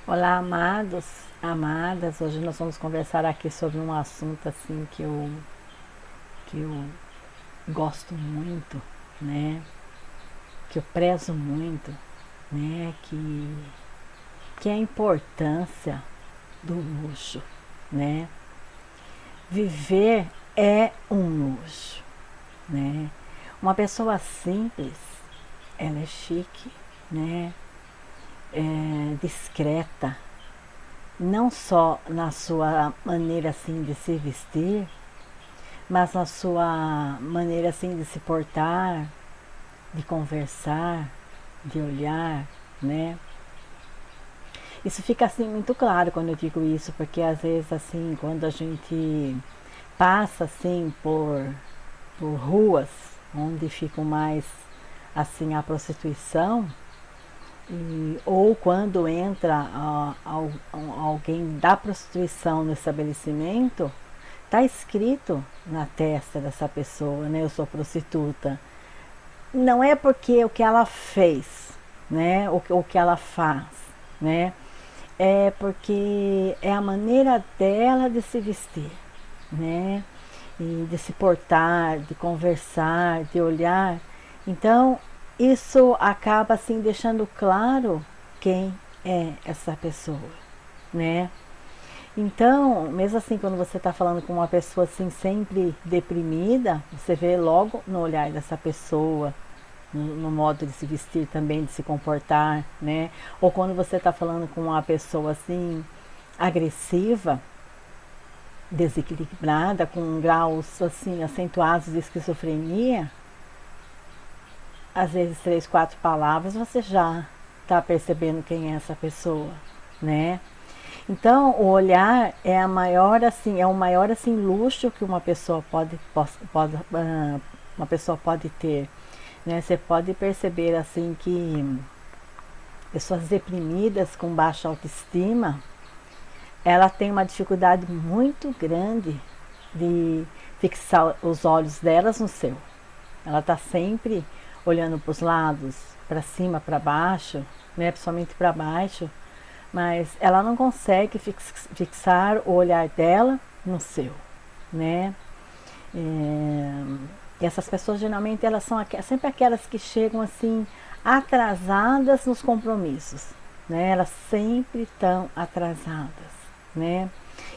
Olá, amados, amadas. Hoje nós vamos conversar aqui sobre um assunto assim que eu gosto muito, né? Que eu prezo muito, né? Que é a importância do luxo, né? Viver é um luxo, né? Uma pessoa simples, ela é chique, né? É discreta, não só na sua maneira assim de se vestir, mas na sua maneira assim de se portar, de conversar, de olhar, né? Isso fica assim muito claro quando eu digo isso, porque às vezes assim, quando a gente passa assim por ruas onde ficam mais assim a prostituição, ou quando entra alguém da prostituição no estabelecimento, está escrito na testa dessa pessoa, né? Eu sou prostituta. Não é porque o que ela fez, né? O que ela faz, né? É porque é a maneira dela de se vestir, né? E de se portar, de conversar, de olhar. Então, isso acaba assim deixando claro quem é essa pessoa, né? Então, mesmo assim, quando você está falando com uma pessoa assim sempre deprimida, você vê logo no olhar dessa pessoa, no modo de se vestir também, de se comportar, né? Ou quando você está falando com uma pessoa assim agressiva, desequilibrada, com graus assim acentuados de esquizofrenia, às vezes 3, 4 palavras você já está percebendo quem é essa pessoa, né? Então o olhar é a maior assim, é o maior assim luxo que uma pessoa uma pessoa pode ter, né? Você pode perceber assim que pessoas deprimidas com baixa autoestima, ela tem uma dificuldade muito grande de fixar os olhos delas no seu. Ela está sempre olhando para os lados, para cima, para baixo, né? Principalmente para baixo, mas ela não consegue fixar o olhar dela no seu, né? E essas pessoas geralmente elas são sempre aquelas que chegam assim atrasadas nos compromissos, né? Elas sempre estão atrasadas, né?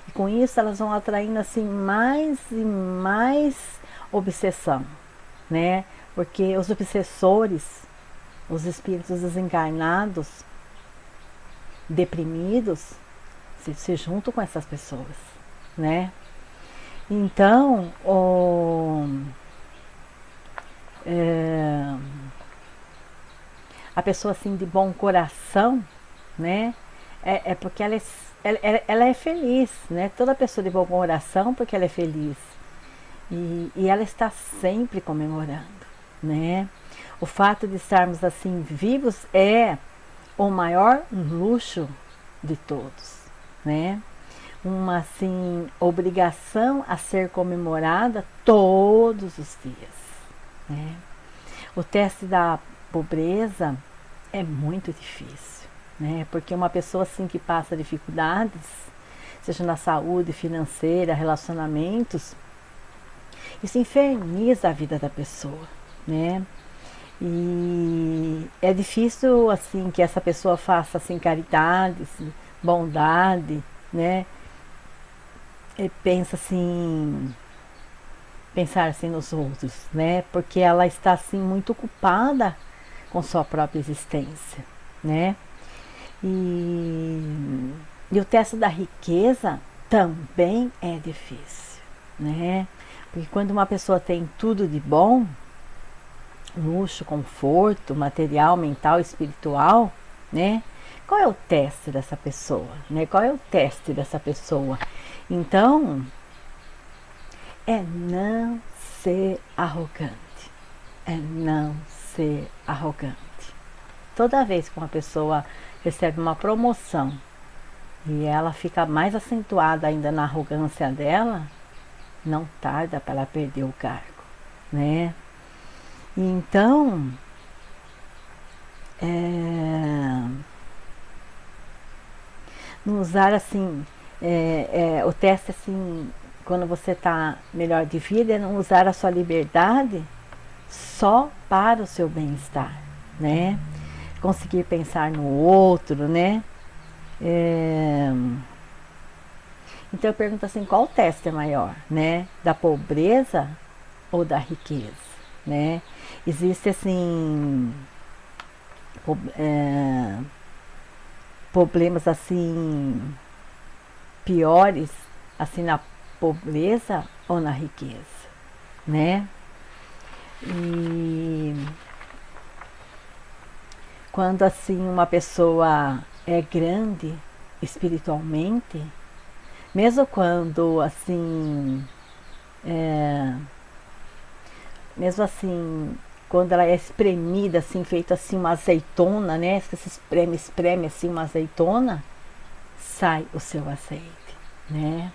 E com isso elas vão atraindo assim mais e mais obsessão, né? Porque os obsessores, os espíritos desencarnados, deprimidos, se juntam com essas pessoas, né? Então, a pessoa assim de bom coração, né? É porque ela é feliz, né? Toda pessoa de bom coração porque ela é feliz. E ela está sempre comemorando, né? O fato de estarmos assim vivos é o maior luxo de todos, né? Uma assim obrigação a ser comemorada todos os dias, né? O teste da pobreza é muito difícil, né? Porque uma pessoa assim que passa dificuldades, seja na saúde financeira, relacionamentos, isso inferniza a vida da pessoa, né? E é difícil assim que essa pessoa faça assim caridade, bondade, né? E pensa assim, pensar assim nos outros, né? Porque ela está assim muito ocupada com sua própria existência, né? E, e o teste da riqueza também é difícil, né? Porque quando uma pessoa tem tudo de bom, luxo, conforto, material, mental, espiritual, né? Qual é o teste dessa pessoa, né? Qual é o teste dessa pessoa? Então, é não ser arrogante. É não ser arrogante. Toda vez que uma pessoa recebe uma promoção e ela fica mais acentuada ainda na arrogância dela, não tarda para ela perder o cargo, né? Então, Não usar assim, o teste assim, quando você está melhor de vida, é não usar a sua liberdade só para o seu bem-estar, né? Conseguir pensar no outro, né? Então eu pergunto assim, qual teste é maior, né? Da pobreza ou da riqueza, né? Existe assim problemas assim piores assim na pobreza ou na riqueza, né? E quando assim uma pessoa é grande espiritualmente, mesmo quando assim mesmo assim quando ela é espremida assim, feita assim uma azeitona, né? Se você espreme assim uma azeitona, sai o seu azeite, né?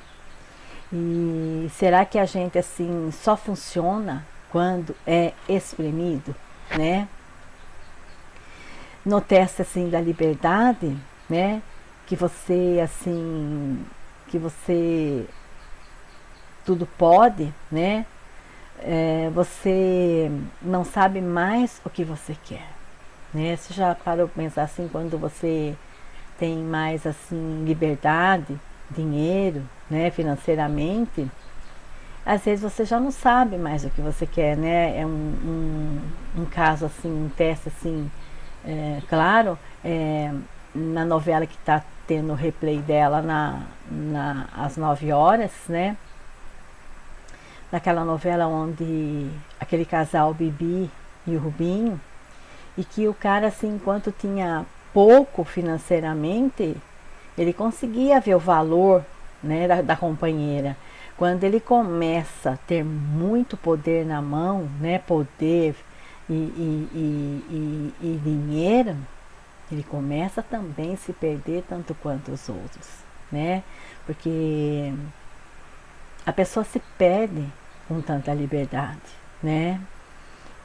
E será que a gente assim só funciona quando é espremido, né? No teste assim da liberdade, né? Que você assim, que você tudo pode, né? Você não sabe mais o que você quer, né? Você já parou para pensar assim, quando você tem mais assim liberdade, dinheiro, né, financeiramente, às vezes você já não sabe mais o que você quer, né? É um caso assim, um teste assim, claro, na novela que está tendo o replay dela às 9 horas, né? Naquela novela onde aquele casal Bibi e o Rubinho, e que o cara assim, enquanto tinha pouco financeiramente, ele conseguia ver o valor, né, da companheira. Quando ele começa a ter muito poder na mão, né, poder e dinheiro, ele começa também a se perder tanto quanto os outros, né? Porque a pessoa se perde com tanta liberdade, né?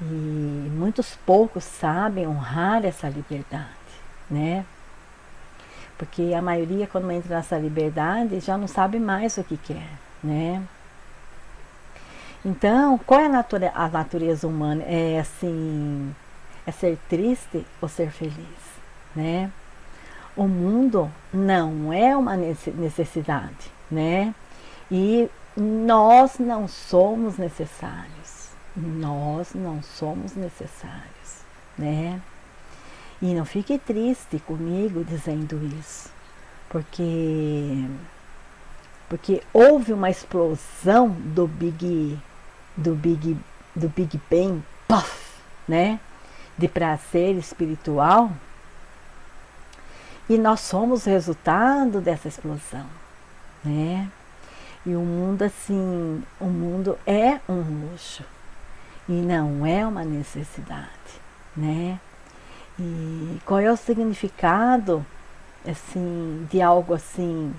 E muitos poucos sabem honrar essa liberdade, né? Porque a maioria, quando entra nessa liberdade, já não sabe mais o que quer, né? Então, qual é a natureza humana? É assim, é ser triste ou ser feliz, né? O mundo não é uma necessidade, né? E nós não somos necessários. Nós não somos necessários, né? E não fique triste comigo dizendo isso, porque houve uma explosão do Big do Big Bang, puff, né? De prazer espiritual, e nós somos resultado dessa explosão, né? E o mundo assim, o mundo é um luxo e não é uma necessidade, né? E qual é o significado assim de algo assim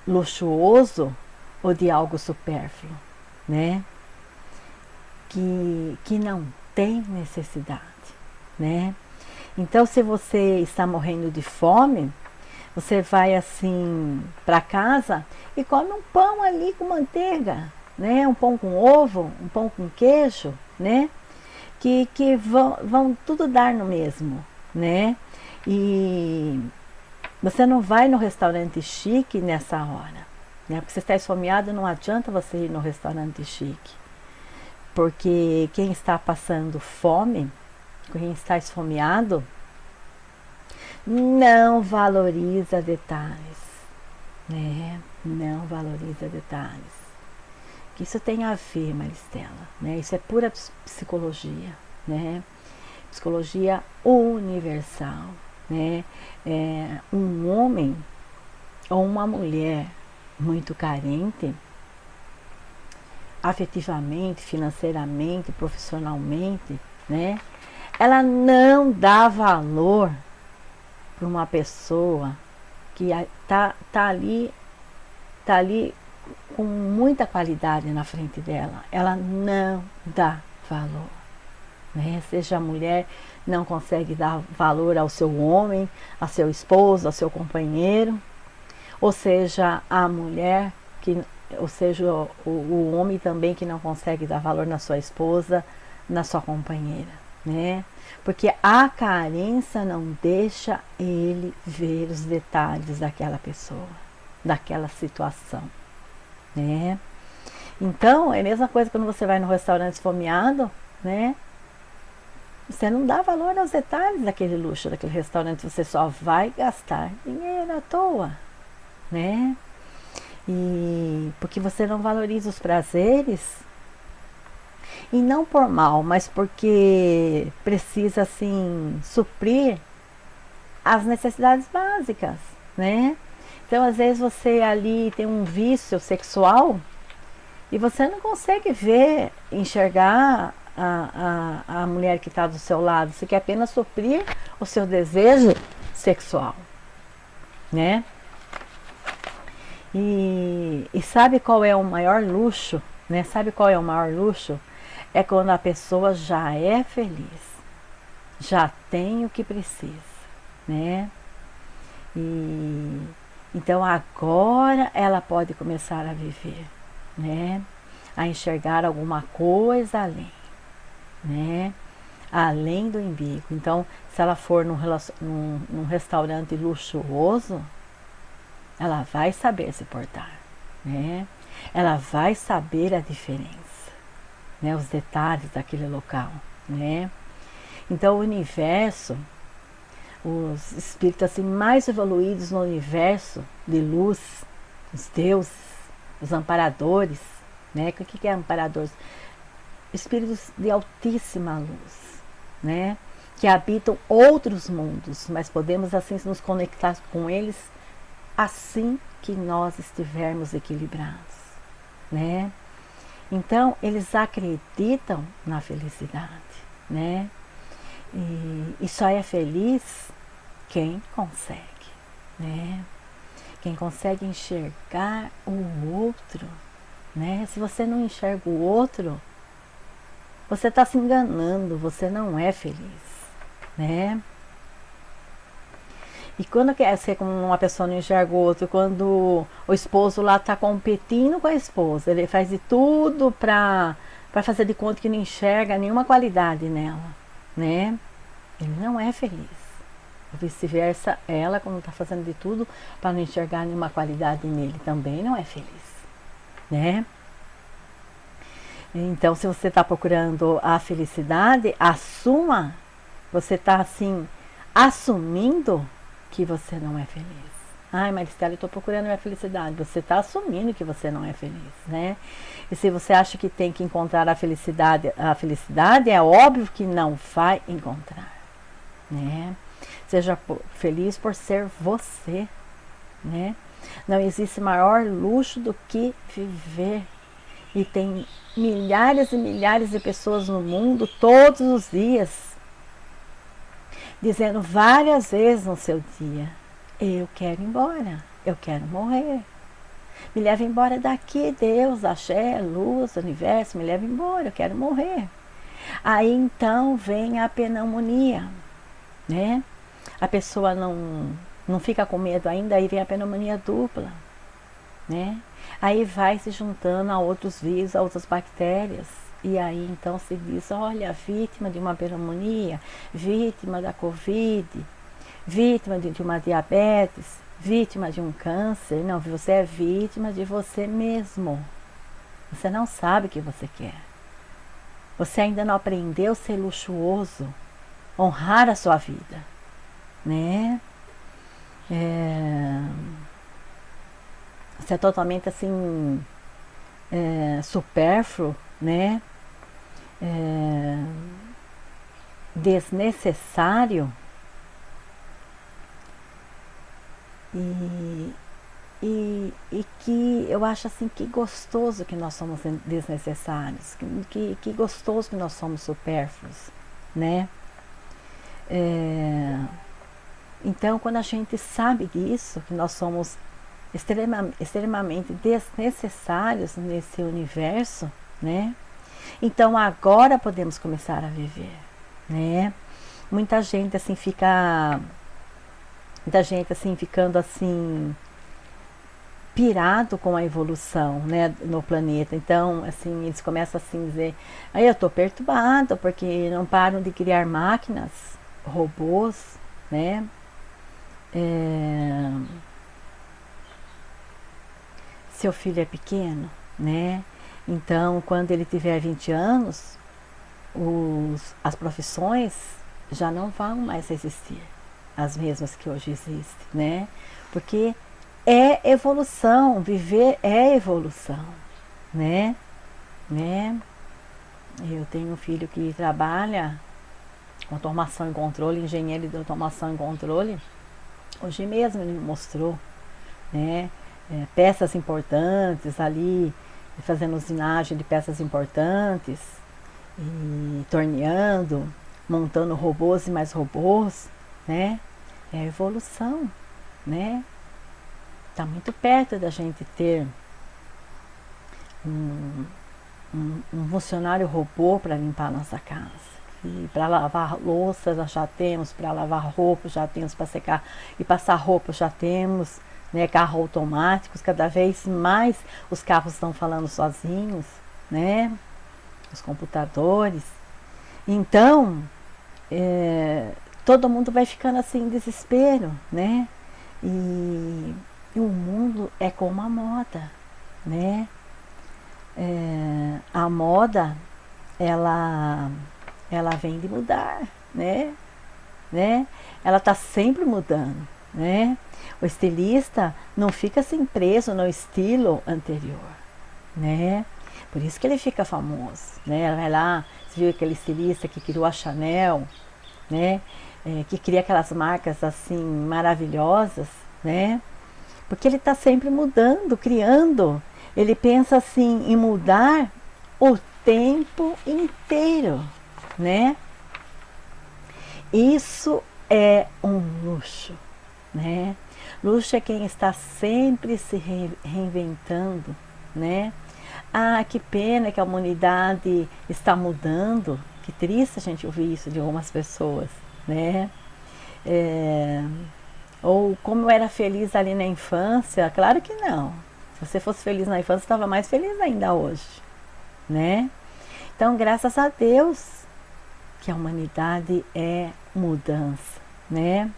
luxuoso ou de algo supérfluo, né? Que não tem necessidade, né? Então, se você está morrendo de fome, você vai assim para casa e come um pão ali com manteiga, né? Um pão com ovo, um pão com queijo, né? Que vão tudo dar no mesmo, né? E você não vai no restaurante chique nessa hora, né? Porque você está esfomeado, não adianta você ir no restaurante chique. Porque quem está passando fome, quem está esfomeado, não valoriza detalhes, né? Não valoriza detalhes. Que isso tem a ver, Maristela, né? Isso é pura psicologia, né? Psicologia universal, né? Um homem ou uma mulher muito carente, afetivamente, financeiramente, profissionalmente, né? Ela não dá valor para uma pessoa que tá ali com muita qualidade na frente dela. Ela não dá valor, né? Seja a mulher, não consegue dar valor ao seu homem, ao seu esposo, ao seu companheiro, ou seja, a mulher que, ou seja, o homem também que não consegue dar valor na sua esposa, na sua companheira, né? Porque a carência não deixa ele ver os detalhes daquela pessoa, daquela situação, né? Então, é a mesma coisa quando você vai no restaurante esfomeado, né? Você não dá valor aos detalhes daquele luxo, daquele restaurante, você só vai gastar dinheiro à toa, né? E porque você não valoriza os prazeres, e não por mal, mas porque precisa assim suprir as necessidades básicas, né? Então, às vezes você ali tem um vício sexual e você não consegue ver, enxergar a mulher que está do seu lado. Você quer apenas suprir o seu desejo sexual, né? E sabe qual é o maior luxo, né? Sabe qual é o maior luxo? É quando a pessoa já é feliz, já tem o que precisa, né? E então agora ela pode começar a viver, né? A enxergar alguma coisa além, né? Além do umbigo. Então, se ela for num restaurante luxuoso, ela vai saber se portar, né? Ela vai saber a diferença, né? Os detalhes daquele local, né? Então, o universo, os espíritos assim mais evoluídos no universo de luz, os deuses, os amparadores, né? O que é amparadores? Espíritos de altíssima luz, né? Que habitam outros mundos, mas podemos assim nos conectar com eles assim que nós estivermos equilibrados, né? Então, eles acreditam na felicidade, né? E só é feliz quem consegue, né? Quem consegue enxergar o outro, né? Se você não enxerga o outro, você está se enganando, você não é feliz, né? E quando quer ser como uma pessoa não enxerga o outro, quando o esposo lá está competindo com a esposa, ele faz de tudo para fazer de conta que não enxerga nenhuma qualidade nela, né? Ele não é feliz. Vice-versa, ela, como está fazendo de tudo para não enxergar nenhuma qualidade nele, também não é feliz, né? Então, se você está procurando a felicidade, assuma, você está assim, assumindo que você não é feliz. Ai, Maristela, eu estou procurando a minha felicidade. Você está assumindo que você não é feliz, né? E se você acha que tem que encontrar a felicidade é óbvio que não vai encontrar, né? Seja feliz por ser você, né? Não existe maior luxo do que viver. E tem milhares e milhares de pessoas no mundo todos os dias dizendo várias vezes no seu dia: eu quero ir embora, eu quero morrer, me leva embora daqui, Deus, axé, luz, universo, me leva embora, eu quero morrer. Aí então vem a pneumonia, né? A pessoa não fica com medo ainda, aí vem a pneumonia dupla, né? Aí vai se juntando a outros vírus, a outras bactérias. E aí então se diz: olha, vítima de uma pneumonia, vítima da Covid, vítima de uma diabetes, vítima de um câncer. Não, você é vítima de você mesmo. Você não sabe o que você quer. Você ainda não aprendeu a ser luxuoso, honrar a sua vida, né? Você é totalmente assim, supérfluo, né? Desnecessário. E que eu acho assim, que gostoso que nós somos desnecessários, que gostoso que nós somos supérfluos, né? Então, quando a gente sabe disso, que nós somos extremamente desnecessários nesse universo, né? Então agora podemos começar a viver, né? Muita gente assim ficando assim pirado com a evolução, né, no planeta. Então, assim, eles começam assim a dizer, aí eu tô perturbado porque não param de criar máquinas, robôs, né? Seu filho é pequeno, né? Então, quando ele tiver 20 anos, as profissões já não vão mais existir, as mesmas que hoje existem, né? Porque é evolução, viver é evolução, né? Eu tenho um filho que trabalha com automação e controle, engenheiro de automação e controle. Hoje mesmo ele me mostrou, né? Peças importantes ali, fazendo usinagem de peças importantes, e torneando, montando robôs e mais robôs, né? É a evolução, né? Está muito perto da gente ter um funcionário robô para limpar a nossa casa. E para lavar louça nós já temos, para lavar roupa já temos, para secar e passar roupa já temos, né? Carros automáticos, cada vez mais os carros estão falando sozinhos, né? Os computadores. Então, todo mundo vai ficando assim em desespero, né? E o mundo é como a moda, né? A moda, ela vem de mudar, né? Ela está sempre mudando, né? O estilista não fica assim preso no estilo anterior, né? Por isso que ele fica famoso, né? Ela vai lá, você viu aquele estilista que criou a Chanel, né? Que cria aquelas marcas assim maravilhosas, né? Porque ele está sempre mudando, criando. Ele pensa assim em mudar o tempo inteiro, né? Isso é um luxo, né? Luxo é quem está sempre se reinventando, né? Ah, que pena que a humanidade está mudando. Que triste a gente ouvir isso de algumas pessoas, né? Ou como eu era feliz ali na infância. Claro que não. Se você fosse feliz na infância, estava mais feliz ainda hoje, né? Então, graças a Deus que a humanidade é mudança, né?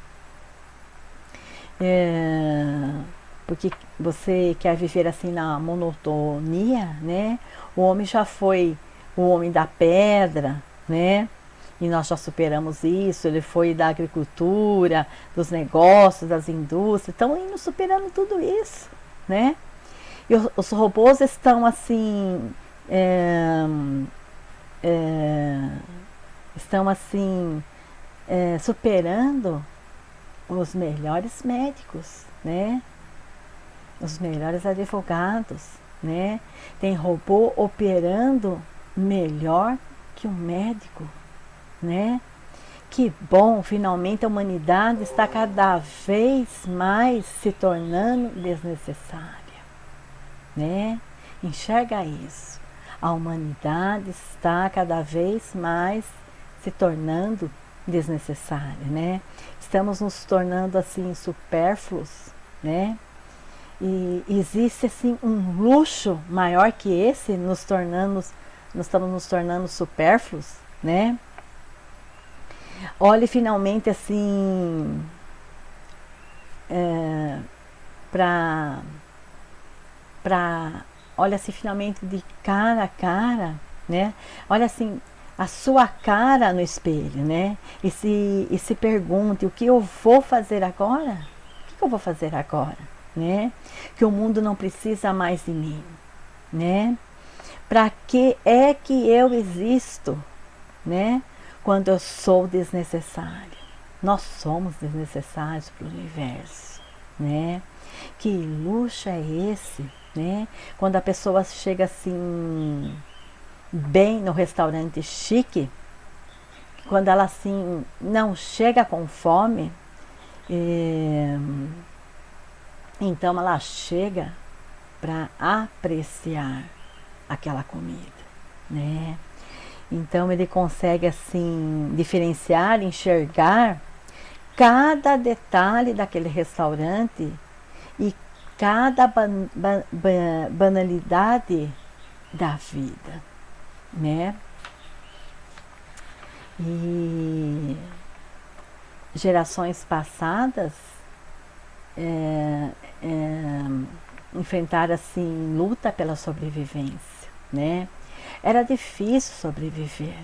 Porque você quer viver assim na monotonia, né? O homem já foi o homem da pedra, né? E nós já superamos isso. Ele foi da agricultura, dos negócios, das indústrias. Estão indo superando tudo isso, né? E os robôs estão assim, superando os melhores médicos, né? Os melhores advogados, né? Tem robô operando melhor que um médico, né? Que bom, finalmente a humanidade está cada vez mais se tornando desnecessária, né? Enxerga isso. A humanidade está cada vez mais se tornando desnecessária, né? Estamos nos tornando assim supérfluos, né? E existe assim um luxo maior que esse, nós estamos nos tornando supérfluos, né? Olhe finalmente assim olha assim finalmente de cara a cara, né? Olha assim a sua cara no espelho, né? E se pergunte o que eu vou fazer agora? O que eu vou fazer agora, né? Que o mundo não precisa mais de mim, né? Para que é que eu existo, né? Quando eu sou desnecessário. Nós somos desnecessários para o universo, né? Que luxo é esse, né? Quando a pessoa chega assim bem no restaurante chique, quando ela assim não chega com fome, então ela chega para apreciar aquela comida, né? Então ele consegue assim diferenciar, enxergar cada detalhe daquele restaurante e cada banalidade da vida, né? E gerações passadas enfrentaram assim luta pela sobrevivência, né? Era difícil sobreviver,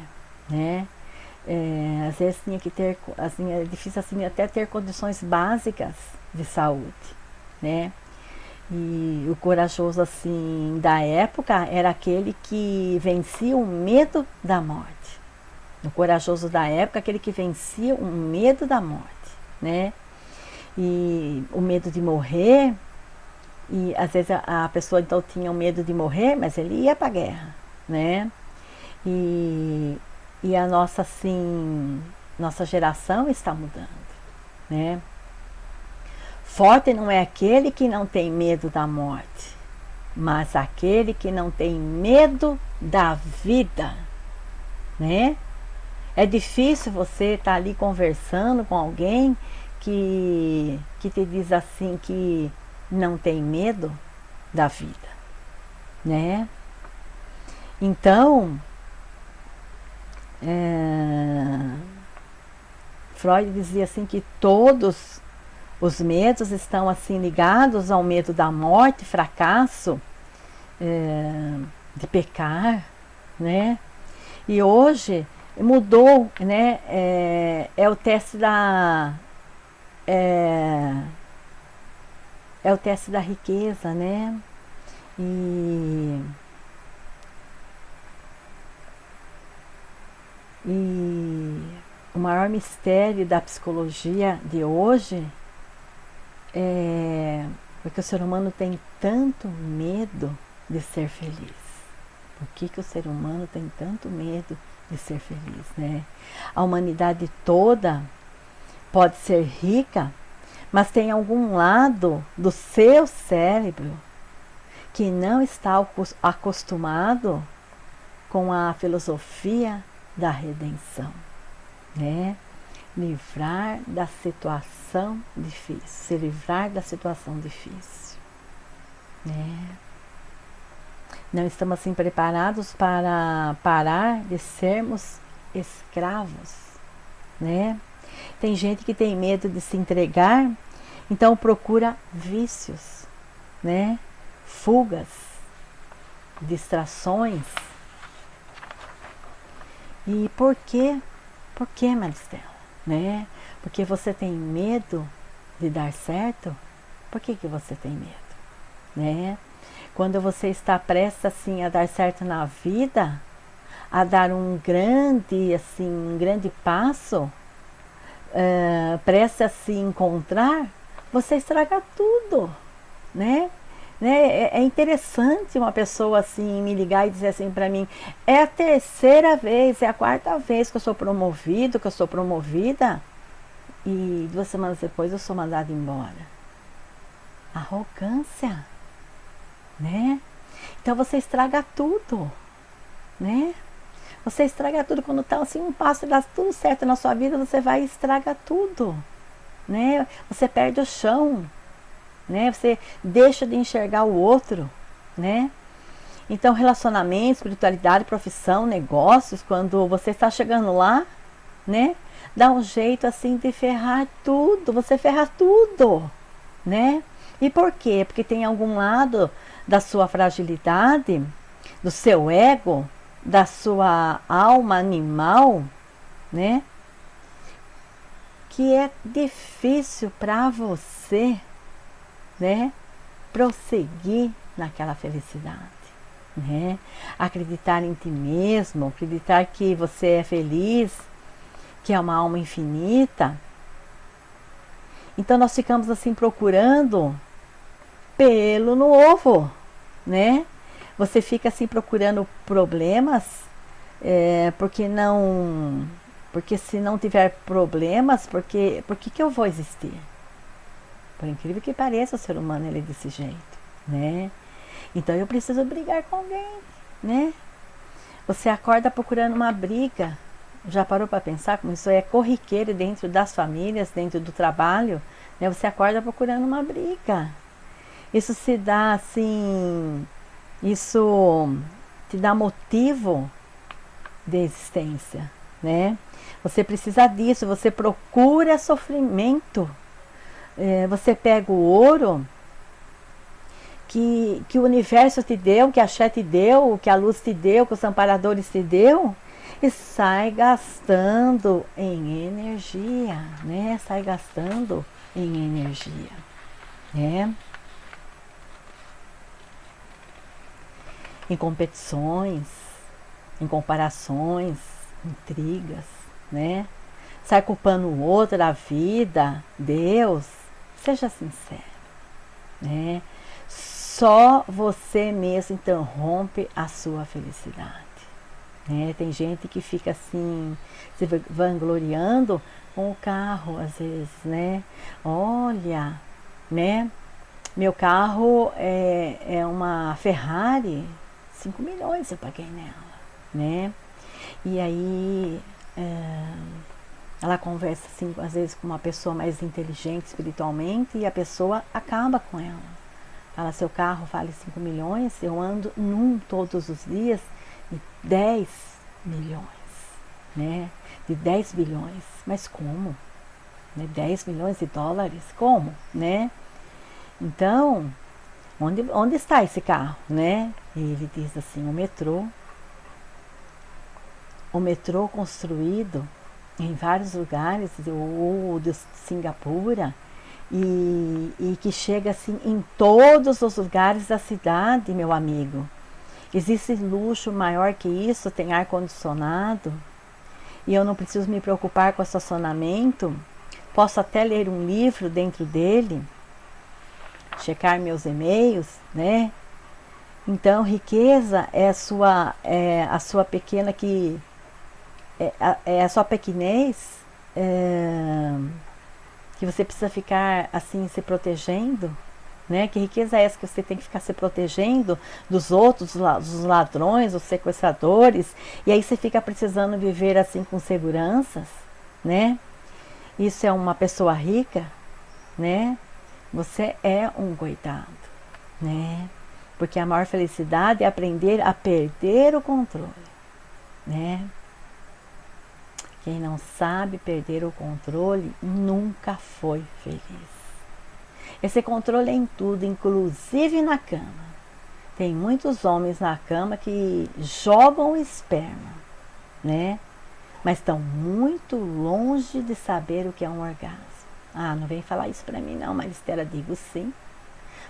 né? Às vezes tinha que ter, assim, é difícil assim até ter condições básicas de saúde, né? E o corajoso assim da época era aquele que vencia o medo da morte. O corajoso da época, aquele que vencia o medo da morte, né? E o medo de morrer, e às vezes a pessoa então tinha o medo de morrer, mas ele ia para a guerra, né? E a nossa assim, nossa geração está mudando, né? Forte não é aquele que não tem medo da morte, mas aquele que não tem medo da vida, né? É difícil você estar ali conversando com alguém que te diz assim que não tem medo da vida, né? Então, Freud dizia assim que todos os medos estão assim ligados ao medo da morte, fracasso, de pecar, né? E hoje mudou, né? É o teste da é o teste da riqueza, né? E o maior mistério da psicologia de hoje é porque o ser humano tem tanto medo de ser feliz. Por que o ser humano tem tanto medo de ser feliz, né? A humanidade toda pode ser rica, mas tem algum lado do seu cérebro que não está acostumado com a filosofia da redenção, né? Livrar da situação difícil, se livrar da situação difícil, né? Não estamos assim preparados para parar de sermos escravos, né? Tem gente que tem medo de se entregar, então procura vícios, né? Fugas, distrações. E por quê? Por que, Maristela? Né? Porque você tem medo de dar certo? Por que você tem medo? Né? Quando você está prestes assim a dar certo na vida, a dar um grande passo, prestes a se encontrar, você estraga tudo, né? É interessante uma pessoa assim me ligar e dizer assim para mim: é a terceira vez, é a quarta vez que eu sou promovido, que eu sou promovida, e 2 semanas depois eu sou mandada embora. Arrogância, né? Então você estraga tudo, né? Você estraga tudo quando está assim um passo e dá tudo certo na sua vida, você vai e estraga tudo, né? Você perde o chão, né? Você deixa de enxergar o outro, né? Então, relacionamento, espiritualidade, profissão, negócios, quando você está chegando lá, né? Dá um jeito assim de ferrar tudo, você ferra tudo, né? E por quê? Porque tem algum lado da sua fragilidade, do seu ego, da sua alma animal, né? Que é difícil para você, né? Prosseguir naquela felicidade, né? Acreditar em ti mesmo, acreditar que você é feliz, que é uma alma infinita. Então nós ficamos assim procurando pelo no ovo, né? Você fica assim procurando problemas, porque se não tiver problemas, por que eu vou existir? Por incrível que pareça, o ser humano ele é desse jeito, né? Então eu preciso brigar com alguém, né? Você acorda procurando uma briga. Já parou para pensar como isso é corriqueiro dentro das famílias, dentro do trabalho, né? Você acorda procurando uma briga. Isso se dá assim, isso te dá motivo de existência, né? Você precisa disso, você procura sofrimento. Você pega o ouro que o universo te deu, que a Axé te deu, que a luz te deu, que os amparadores te deu, e sai gastando em energia, né? Sai gastando em energia, né? Em competições, em comparações, intrigas, né? Sai culpando o outro, a vida, Deus. Seja sincero, né? Só você mesmo interrompe a sua felicidade. Né? Tem gente que fica assim, se vangloriando com o carro, às vezes, né? Olha, né? Meu carro é uma Ferrari, 5 milhões eu paguei nela, né? E aí ela conversa assim, às vezes com uma pessoa mais inteligente espiritualmente e a pessoa acaba com ela. Fala, seu carro vale 5 milhões, eu ando num todos os dias de 10 milhões, né? De 10 bilhões. Mas como? Né? 10 milhões de dólares? Como? Né? Então, onde está esse carro, né? E ele diz assim, o metrô construído em vários lugares, o de Singapura, e que chega assim em todos os lugares da cidade, meu amigo. Existe luxo maior que isso, tem ar-condicionado, e eu não preciso me preocupar com estacionamento, posso até ler um livro dentro dele, checar meus e-mails, né? Então, riqueza é a sua pequena que é a sua pequenez, que você precisa ficar assim se protegendo, né? Que riqueza é essa que você tem que ficar se protegendo dos outros, dos ladrões, dos sequestradores, e aí você fica precisando viver assim com seguranças, né? Isso é uma pessoa rica, né? Você é um coitado, né? Porque a maior felicidade é aprender a perder o controle, né? Quem não sabe perder o controle nunca foi feliz. Esse controle é em tudo, inclusive na cama. Tem muitos homens na cama que jogam o esperma, né? Mas estão muito longe de saber o que é um orgasmo. Ah, não vem falar isso pra mim não, Maristela, digo sim.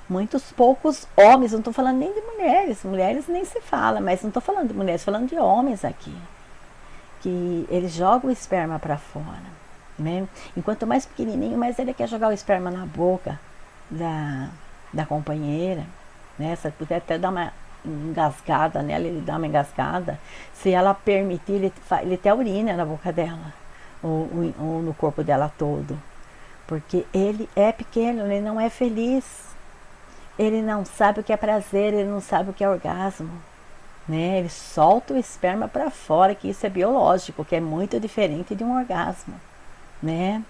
Muitos poucos homens, não estou falando nem de mulheres, mulheres nem se fala, mas não estou falando de mulheres, estou falando de homens aqui. Que eles jogam o esperma para fora, né? Enquanto mais pequenininho, mais ele quer jogar o esperma na boca da companheira, né? Se puder até dar uma engasgada nela, ele dá uma engasgada. Se ela permitir, ele até urina na boca dela, ou no corpo dela todo. Porque ele é pequeno, ele não é feliz. Ele não sabe o que é prazer, ele não sabe o que é orgasmo. Né? Ele solta o esperma para fora, que isso é biológico, que é muito diferente de um orgasmo, né?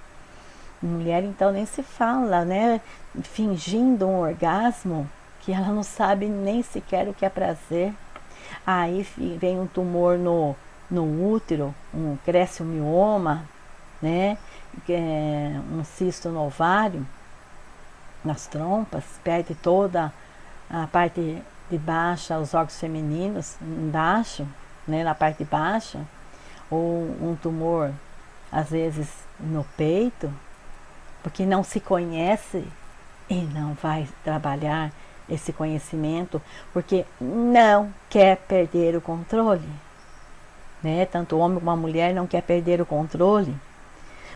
Mulher então nem se fala, né? Fingindo um orgasmo que ela não sabe nem sequer o que é prazer. Aí vem um tumor no útero, cresce um mioma, né? Um cisto no ovário, nas trompas, perde toda a parte de baixa, os órgãos femininos embaixo, né, na parte de baixa, ou um tumor, às vezes, no peito, porque não se conhece e não vai trabalhar esse conhecimento, porque não quer perder o controle. Né? Tanto o homem como a mulher não quer perder o controle.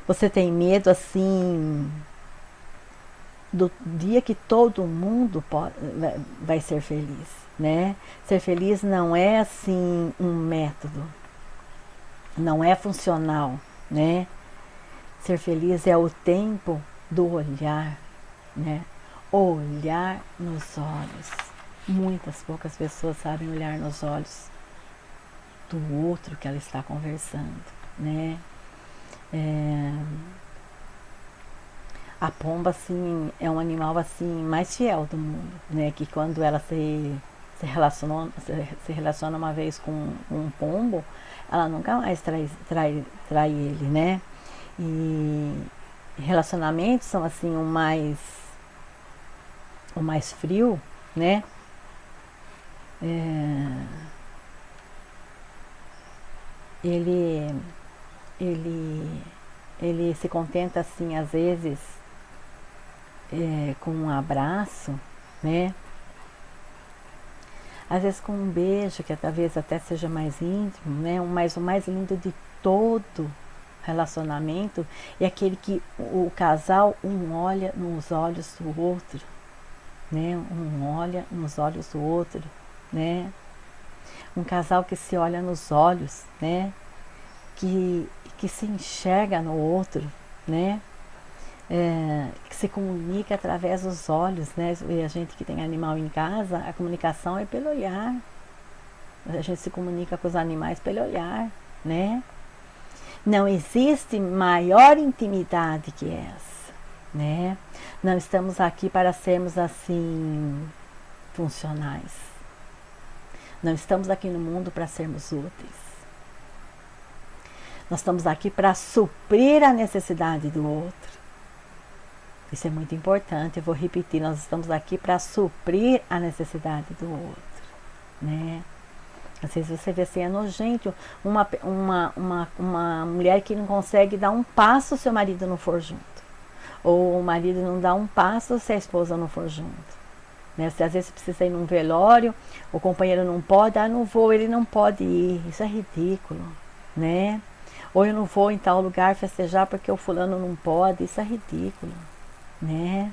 Você tem medo, assim, do dia que todo mundo vai ser feliz, né? Ser feliz não é assim um método, não é funcional, né? Ser feliz é o tempo do olhar, né? Olhar nos olhos. Muitas poucas pessoas sabem olhar nos olhos do outro que ela está conversando, né? A pomba, assim, é um animal, assim, mais fiel do mundo, né? Que quando ela se relaciona uma vez com um pombo, ela nunca mais trai ele, né? E relacionamentos são, assim, o mais frio, né? Ele, ele, ele se contenta, assim, às vezes, com um abraço, né? Às vezes com um beijo, que talvez até seja mais íntimo, né? Mas o mais lindo de todo relacionamento é aquele que o casal olha nos olhos do outro, né? Um olha nos olhos do outro, né? Um casal que se olha nos olhos, né? Que se enxerga no outro, né? Que se comunica através dos olhos, né? E a gente que tem animal em casa, a comunicação é pelo olhar. A gente se comunica com os animais pelo olhar, né? Não existe maior intimidade que essa, né? Não estamos aqui para sermos assim funcionais. Não estamos aqui no mundo para sermos úteis. Nós estamos aqui para suprir a necessidade do outro. Isso é muito importante, eu vou repetir, nós estamos aqui para suprir a necessidade do outro, né? Às vezes você vê assim, é nojento uma mulher que não consegue dar um passo se o marido não for junto. Ou o marido não dá um passo se a esposa não for junto. Né? Se às vezes precisa ir num velório, o companheiro não pode, não vou, ele não pode ir. Isso é ridículo, né? Ou eu não vou em tal lugar festejar porque o fulano não pode, isso é ridículo, né?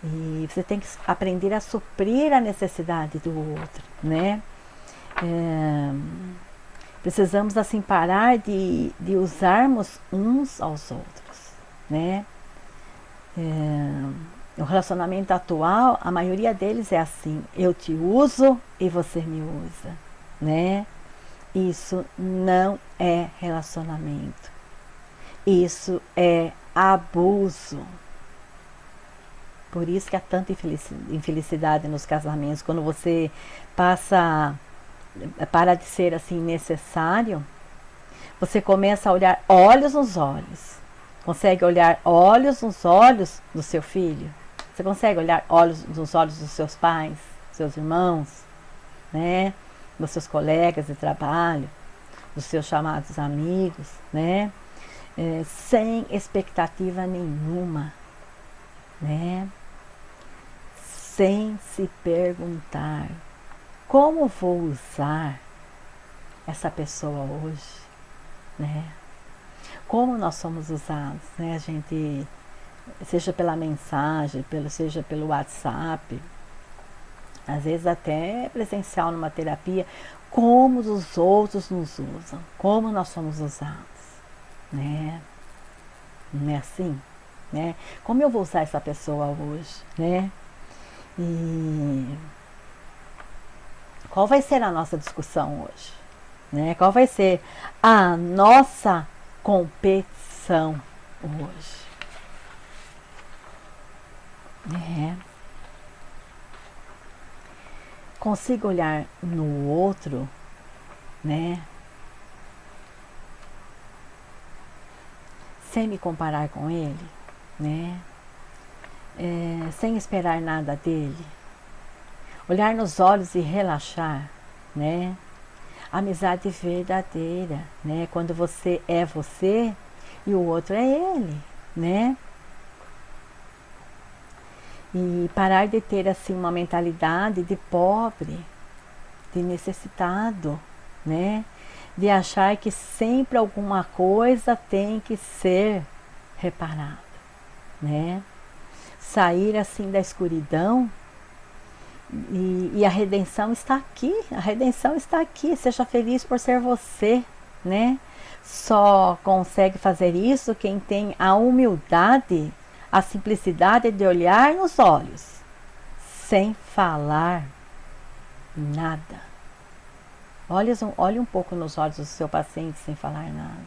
E você tem que aprender a suprir a necessidade do outro, né? Precisamos assim parar de usarmos uns aos outros, né? O relacionamento atual, a maioria deles é assim: eu te uso e você me usa, né? Isso não é relacionamento, isso é abuso. Por isso que há tanta infelicidade nos casamentos, quando você para de ser assim necessário, você começa a olhar olhos nos olhos. Consegue olhar olhos nos olhos do seu filho? Você consegue olhar olhos nos olhos dos seus pais, seus irmãos, né? Dos seus colegas de trabalho, dos seus chamados amigos, né? Sem expectativa nenhuma, né? Sem se perguntar: como vou usar essa pessoa hoje, né? Como nós somos usados, né? A gente, seja pela mensagem, seja pelo WhatsApp, às vezes até presencial numa terapia, como os outros nos usam, como nós somos usados, né? Não é assim, né? Como eu vou usar essa pessoa hoje, né? E qual vai ser a nossa discussão hoje? Né? Qual vai ser a nossa competição hoje? Consigo olhar no outro, né? Sem me comparar com ele, né? Sem esperar nada dele. Olhar nos olhos e relaxar, né? Amizade verdadeira, né? Quando você é você e o outro é ele, né? E parar de ter assim uma mentalidade de pobre, de necessitado, né? De achar que sempre alguma coisa tem que ser reparada, né? Sair assim da escuridão. E a redenção está aqui, a redenção está aqui. Seja feliz por ser você, né? Só consegue fazer isso quem tem a humildade, a simplicidade de olhar nos olhos, sem falar nada. Olhe um pouco nos olhos do seu paciente sem falar nada.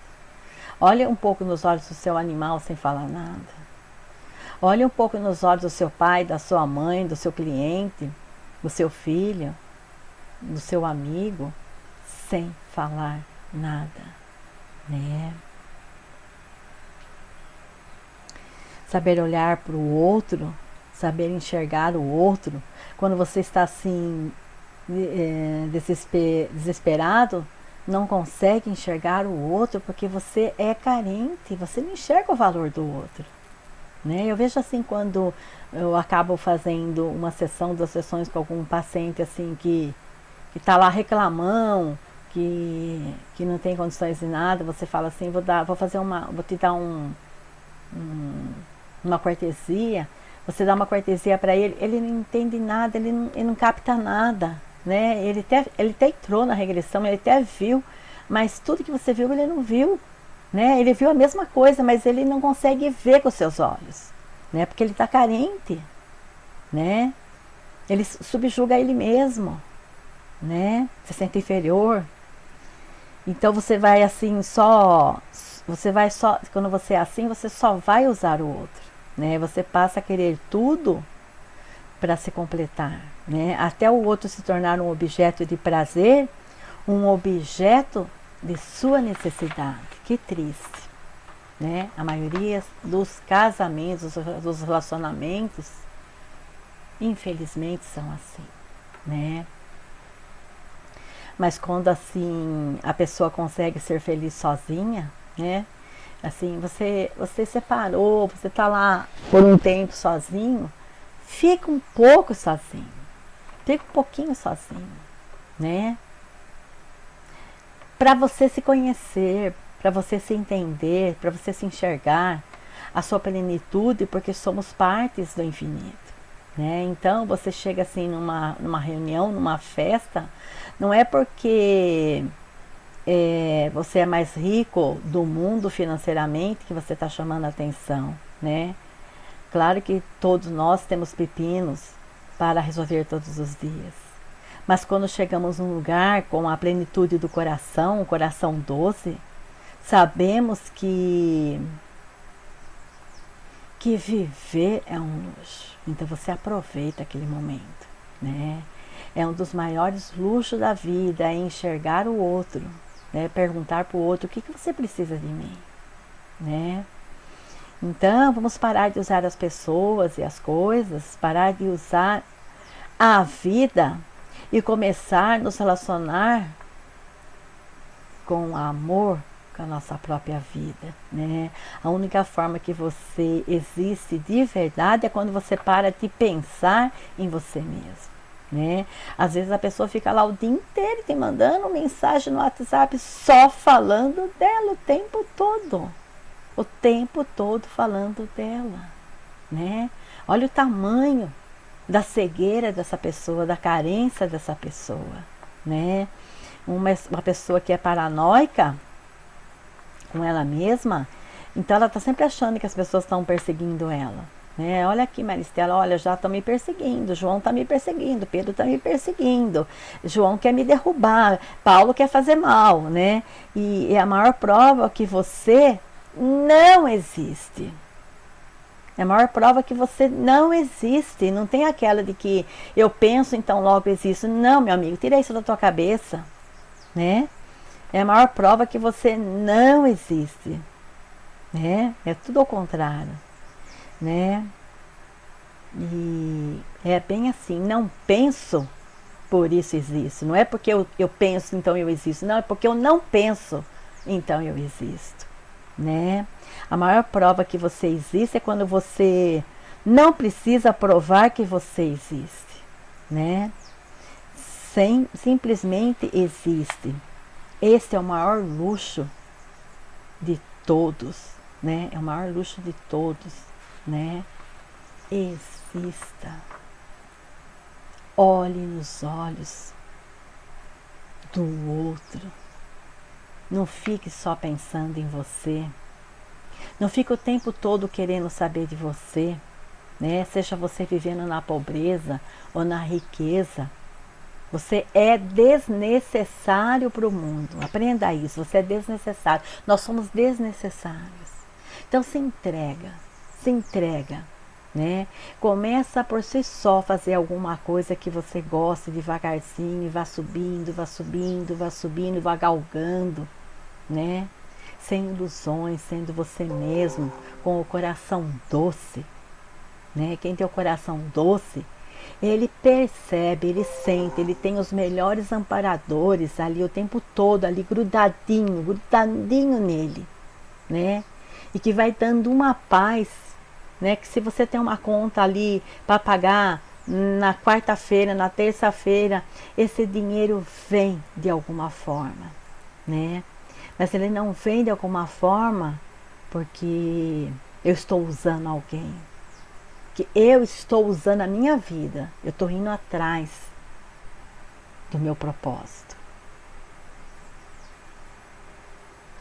Olhe um pouco nos olhos do seu animal sem falar nada. Olhe um pouco nos olhos do seu pai, da sua mãe, do seu cliente, do seu filho, do seu amigo, sem falar nada, né? Saber olhar para o outro, saber enxergar o outro. Quando você está assim, desesperado, não consegue enxergar o outro porque você é carente, você não enxerga o valor do outro. Né? Eu vejo assim, quando eu acabo fazendo uma sessão, 2 sessões com algum paciente assim que está lá reclamando, que não tem condições de nada, você fala assim, vou te dar uma cortesia, você dá uma cortesia para ele não entende nada, ele não capta nada, né? Ele até entrou na regressão, ele até viu, mas tudo que você viu ele não viu, né? Ele viu a mesma coisa, mas ele não consegue ver com os seus olhos, né? Porque ele está carente, né? Ele subjuga ele mesmo, né? Se sente inferior. Então você vai assim quando você é assim, você só vai usar o outro, né? Você passa a querer tudo para se completar, né? Até o outro se tornar um objeto de prazer, um objeto de sua necessidade. Que triste, né? A maioria dos casamentos, dos relacionamentos, infelizmente são assim, né? Mas quando assim a pessoa consegue ser feliz sozinha, né? Assim, você separou, você tá lá por um tempo sozinho, fica um pouco sozinho. Fica um pouquinho sozinho, né? Para você se conhecer, para você se entender, para você se enxergar a sua plenitude, porque somos partes do infinito. Né? Então você chega assim numa reunião, numa festa, não é porque você é mais rico do mundo financeiramente que você está chamando a atenção, né? Claro que todos nós temos pepinos para resolver todos os dias, mas quando chegamos num lugar com a plenitude do coração, um coração doce, sabemos que viver é um luxo. Então você aproveita aquele momento, né? É um dos maiores luxos da vida, é enxergar o outro, né? Perguntar para o outro, o que você precisa de mim, né? Então vamos parar de usar as pessoas e as coisas, parar de usar a vida e começar a nos relacionar com amor, com a nossa própria vida, né? A única forma que você existe de verdade é quando você para de pensar em você mesmo, né? Às vezes a pessoa fica lá o dia inteiro te mandando mensagem no WhatsApp só falando dela o tempo todo falando dela, né? Olha o tamanho da cegueira dessa pessoa, da carência dessa pessoa, né? Uma pessoa que é paranoica com ela mesma, então ela está sempre achando que as pessoas estão perseguindo ela, né? Olha aqui, Maristela, olha, já estão me perseguindo, João está me perseguindo, Pedro está me perseguindo, João quer me derrubar, Paulo quer fazer mal, né? E a maior prova que você não existe. É a maior prova que você não existe. Não tem aquela de que eu penso, então logo existo. Não, meu amigo, tira isso da tua cabeça, né? É a maior prova que você não existe, né? É tudo ao contrário, né? E é bem assim, não penso, por isso existo. Não é porque eu penso, então eu existo. Não, é porque eu não penso, então eu existo, né? A maior prova que você existe é quando você não precisa provar que você existe, né? Simplesmente existe. Esse é o maior luxo de todos, né? É o maior luxo de todos, né? Exista. Olhe nos olhos do outro. Não fique só pensando em você. Não fique o tempo todo querendo saber de você, né? Seja você vivendo na pobreza ou na riqueza. Você é desnecessário para o mundo. Aprenda isso, você é desnecessário. Nós somos desnecessários. Então se entrega, né? Começa por si só fazer alguma coisa que você gosta devagarzinho, e vá subindo, vá subindo, vá subindo, vá galgando, né? Sem ilusões, sendo você mesmo, com o coração doce, né? Quem tem o coração doce, ele percebe, ele sente, ele tem os melhores amparadores ali o tempo todo, ali grudadinho, grudadinho nele, né? E que vai dando uma paz, né? Que se você tem uma conta ali para pagar na quarta-feira, na terça-feira, esse dinheiro vem de alguma forma, né? Mas ele não vem de alguma forma porque eu estou usando alguém, que eu estou usando a minha vida, eu estou indo atrás do meu propósito.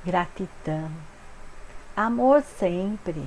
Gratidão, amor sempre.